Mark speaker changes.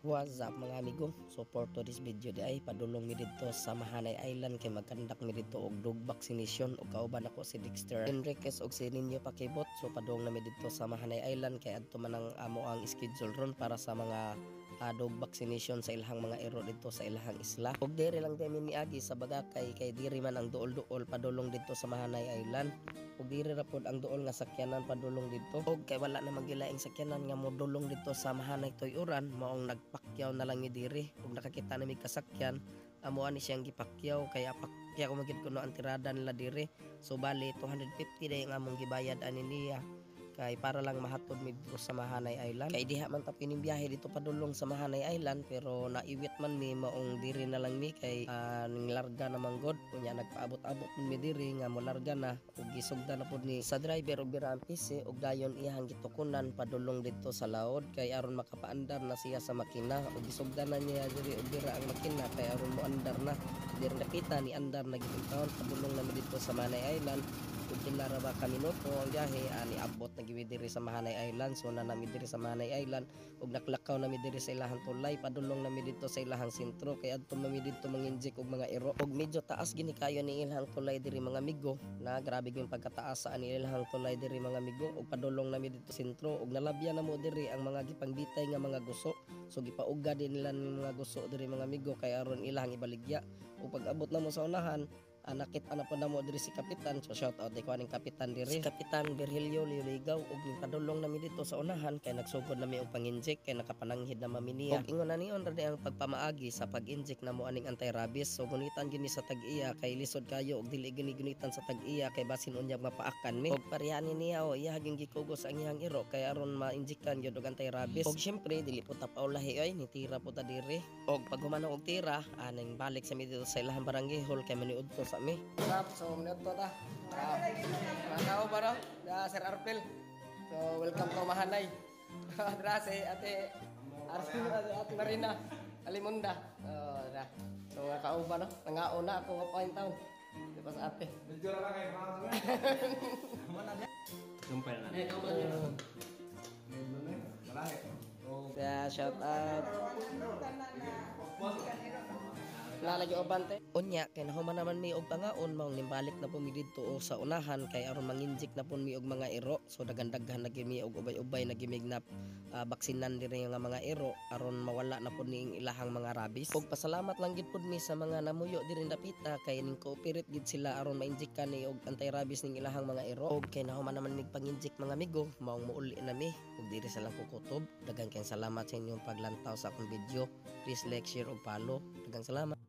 Speaker 1: What's up mga amigo? So for today's video di ay padulong mi dito sa Mahanay Island kay magkandak mi dito og dog vaccination ug kauban ako si Dexter Enriquez og si Ninyo Pakibot. So padung na mi dito sa Mahanay Island kay adto man ang amo ang schedule ron para sa mga dog vaccination sa ilahang mga ero dito sa ilahang isla. Ug diri lang kami niagi sa Bagakay kay diri man ang duol-duol padulong dito sa Mahanay Island. Ug diri ra pod ang duol nga sakyanan padulong dito. Ug kay wala na magilaing sakyanan nga modulong dito sa Mahanay Tuyoran maong nagpakyaw na lang ni diri. Ug nakakita na mi kasakyan amo ani siyang gipakyaw kaya pakyaw magid kuno ang tirada nila diri. So bali 250 day ang among gibayad ani niya kay para lang mahatod mi dito sa Mahanay Island. Kay diha man ta pining biyahe dito padulong sa Mahanay Island pero naiwit man mi maong diri na lang mi kay ning larga na manggod kunya nagpaabot-abot mi diri nga mo larga na ug gisugda na pud ni sa driver og birang PC ug dayon iyang gitukunan padulong dito sa laod kay aron makapaandar na siya sa makina ug gisugda na niya diri og bira ang makina kay aron mo andar na diri napita ni andar na gitawon padulong na mi dito sa Mahanay Island. Ug kinara ba ka minuto ang biyahe ani abot na giwi diri sa Mahanay Island. So na nami diri sa Mahanay Island ug naklakaw nami diri sa ilahang tulay padulong nami dito sa ilahang sentro kay adto nami dito manginjik og mga ero ug medyo taas gini kayo ni ilahang tulay diri mga amigo na grabe gyud pagkataas sa ani ilahang tulay diri mga amigo ug padulong nami dito sentro ug nalabyan na mo diri ang mga gipangbitay nga mga guso. So gipauga din nila ng mga guso diri mga amigo kay aron ilahang ibaligya ug pag abot na mo sa unahan nakita na po na mo diri si Kapitan. So shout out ko aning Kapitan diri. Si Kapitan Virgilio Ligaw ug padulong nami dito sa unahan kay nagsugod nami og panginjik kay nakapananghid na maminiya. Ug ingon na niyon ra ang pagpamaagi sa pag-injik na mo aning anti-rabies. So gunitan gini sa tag-iya kay lisod kayo ug dili gini gunitan sa tag-iya kay basin unyag mapaakan mi. Ug parehan niya o iya gyud gikugos ang iyang iro kay aron ma-injikan gyud og anti-rabies. Ug syempre dili po ta paulahi ay ni tira po ta diri. Ug pag humanong og tira aning balik sa mi dito sa ilahang barangay hall kay maniud to sa mi. Sarap, so minute to ta. Tao ba no? Sir Arpel. So welcome to Mahanay. Drase ate Arpel ate Marina Alimunda. So kauba no? Nangauna ako nga point town. Di pa sa ate. Medyo ra kay mga. Mana dia? Sumpay na. Eh, kauban niyo. Malahe. Ya shout out. Lalagi obante. Unya kay nahuman naman mi og pangaon maong nimbalik na po mi didto sa unahan kay aron manginjik na po mi og mga ero. So daghan-daghan na mi og ubay-ubay na gimig na baksinan diri nga mga ero aron mawala na po ning ilahang mga rabies. Ug pasalamat lang gid pud mi sa mga namuyo diri dapita kay ning cooperate gid sila aron mainjikan ni og anti-rabies ning ilahang mga ero. Ug kay nahuman naman mig panginjik mga amigo maong muuli na mi ug diri sa lang kukutob. Daghang kay salamat sa inyong paglantaw sa akong video. Please like, share ug follow. Daghang salamat.